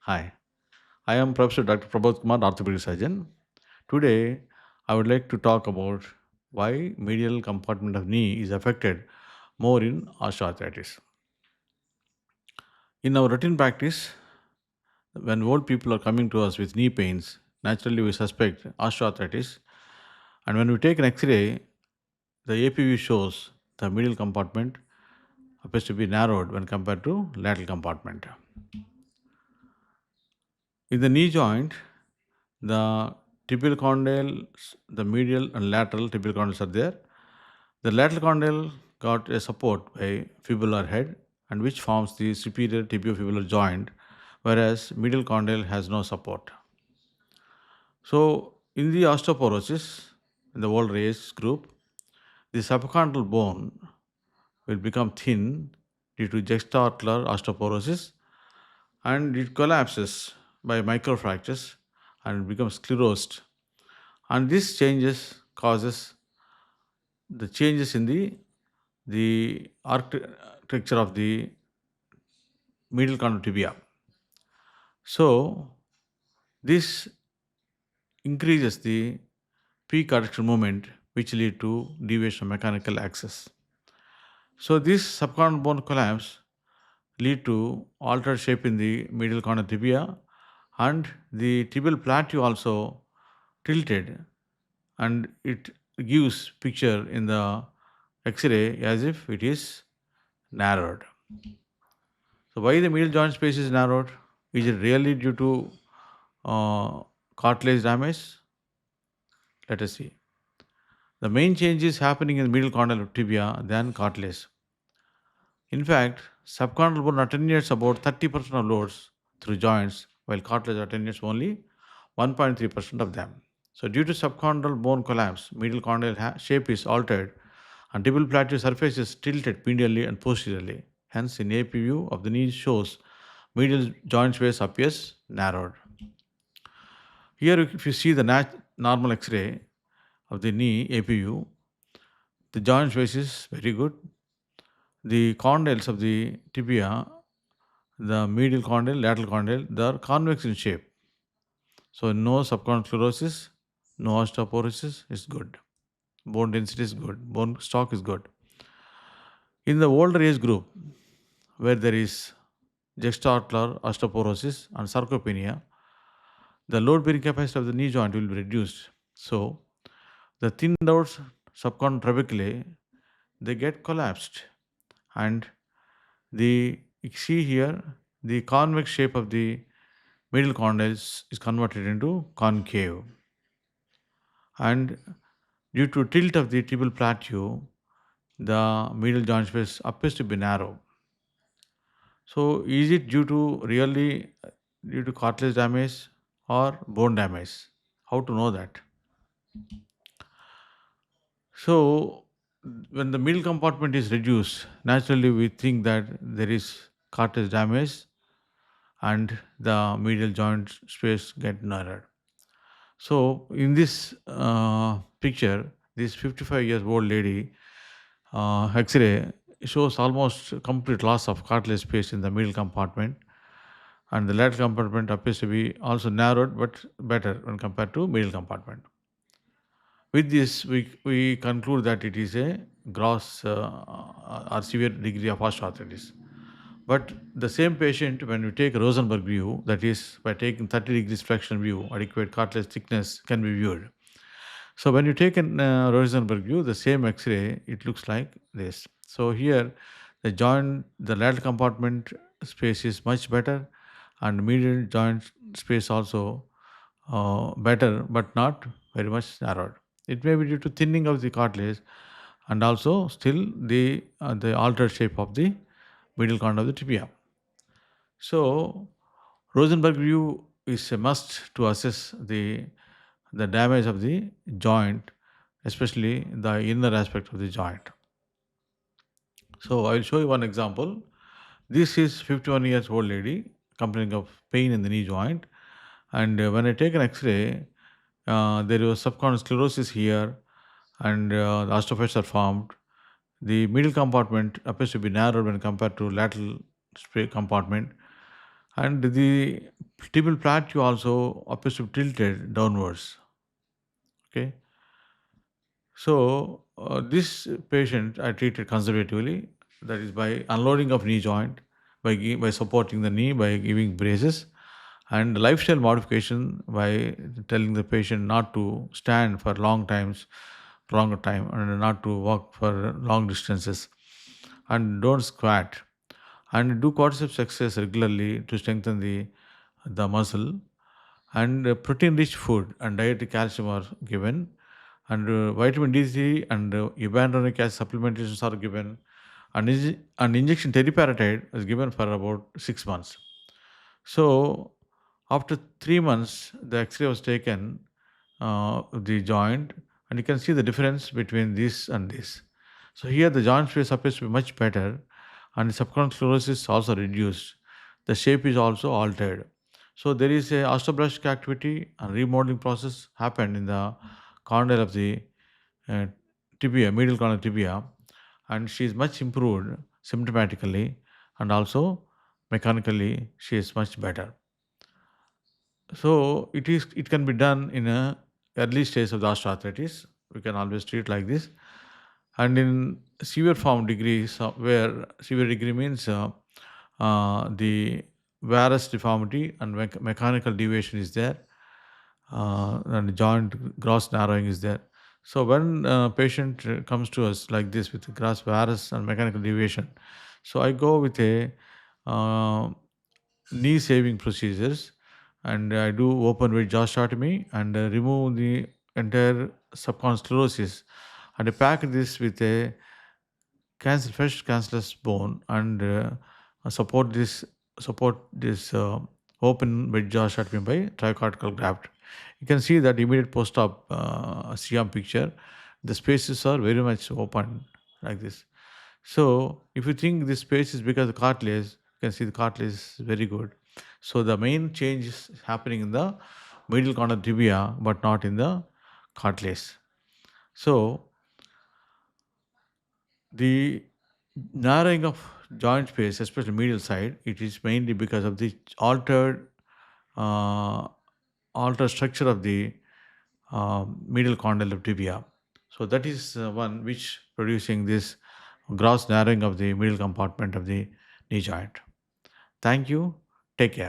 Hi, I am Professor Dr. Prabodh Kumar, orthopedic surgeon. Today, I would like to talk about why medial compartment of knee is affected more in osteoarthritis. In our routine practice, when old people are coming to us with knee pains, naturally we suspect osteoarthritis. And when we take an X-ray, the APV shows the medial compartment appears to be narrowed when compared to lateral compartment. In the knee joint, the tibial condyles, the medial and lateral tibial condyles are there. The lateral condyle got a support by fibular head and which forms the superior tibiofibular joint, whereas medial condyle has no support. So, in the osteoporosis, in the old age group, the subchondral bone will become thin due to juxtaocular osteoporosis and it collapses by microfractures and becomes sclerosed. And this changes causes the changes in the architecture of the medial condyle tibia. So this increases the peak adduction moment, which lead to deviation of mechanical axis. So this subchondral bone collapse lead to altered shape in the medial condyle tibia, and the tibial plateau also tilted, and it gives picture in the X-ray as if it is narrowed. So why the medial joint space is narrowed? Is it really due to cartilage damage? Let us see. The main change is happening in the medial condyle tibia than cartilage. In fact, subchondral bone attenuates about 30% of loads through joints, while cartilage attenuates only 1.3% of them. So, due to subchondral bone collapse, medial condyle shape is altered and tibial plateau surface is tilted medially and posteriorly. Hence, in AP view of the knee shows medial joint space appears narrowed. Here, if you see the normal X-ray of the knee APU, the joint space is very good. The condyles of the tibia, the medial condyle, lateral condyle, they are convex in shape. So no subchondral sclerosis, no osteoporosis is good. Bone density is good. Bone stock is good. In the older age group, where there is juxtaocular osteoporosis and sarcopenia, the load bearing capacity of the knee joint will be reduced. So the thinned out subchondral trabeculae they get collapsed, and the you see here the convex shape of the medial condyles is converted into concave, and due to tilt of the tibial plateau, the medial joint space appears to be narrow. So, is it due to really due to cartilage damage or bone damage? How to know that? So, when the middle compartment is reduced, naturally we think that there is cartilage damage and the medial joint space get narrowed. So, in this picture, this 55 years old lady X-ray shows almost complete loss of cartilage space in the middle compartment, and the lateral compartment appears to be also narrowed but better when compared to middle compartment. With this, we conclude that it is a gross or severe degree of osteoarthritis. But the same patient, when we take Rosenberg view, that is by taking 30 degrees flexion view, adequate cartilage thickness can be viewed. So when you take an Rosenberg view, the same X-ray, it looks like this. So here, the joint, the lateral compartment space is much better, and medial joint space also better, but not very much narrowed. It may be due to thinning of the cartilage, and also still the altered shape of the medial condyle of the tibia. So Rosenberg view is a must to assess the damage of the joint, especially the inner aspect of the joint. So I will show you one example. This is 51 years old lady complaining of pain in the knee joint, and when I take an X-ray, there was subchondral sclerosis here, and the osteophytes are formed. The middle compartment appears to be narrowed when compared to lateral compartment, And the tibial plateau also appears to be tilted downwards. Okay, so this patient I treated conservatively, that is by unloading of knee joint, by supporting the knee, by giving braces, and lifestyle modification by telling the patient not to stand for longer time, and not to walk for long distances, and don't squat, and do quadriceps exercise regularly to strengthen the muscle, and protein rich food and dietary calcium are given, and vitamin D3 and ibandronic acid supplementations are given, and an injection teriparatide is given for about 6 months. So after 3 months, the X-ray was taken of the joint, and you can see the difference between this and this. So here the joint space appears to be much better, and the subchondral sclerosis also reduced. The shape is also altered. So there is a osteoblastic activity and remodeling process happened in the condyle of the uh, tibia, medial condyle tibia, and she is much improved symptomatically, and also mechanically she is much better. So it can be done in a early stage of the osteoarthritis. We can always treat like this. And in severe form degrees, where severe degree means the varus deformity and mechanical deviation is there, and joint gross narrowing is there. So when patient comes to us like this with gross varus and mechanical deviation, so I go with a uh, knee saving procedures, and I do open weight jaw and remove the entire subcondylar sclerosis, and I pack this with a fresh cancellous bone, and support this open weight jaw by tricortical graft. You can see that immediate post-op CM picture. The spaces are very much open like this. So if you think this space is because of the cartilage, you can see the cartilage is very good. So the main change is happening in the medial corner tibia, but not in the cartilage. So the narrowing of joint space, especially medial side, it is mainly because of the uh, altered structure of the medial condyle of tibia. So that is one which producing this gross narrowing of the medial compartment of the knee joint. Thank you. Take care.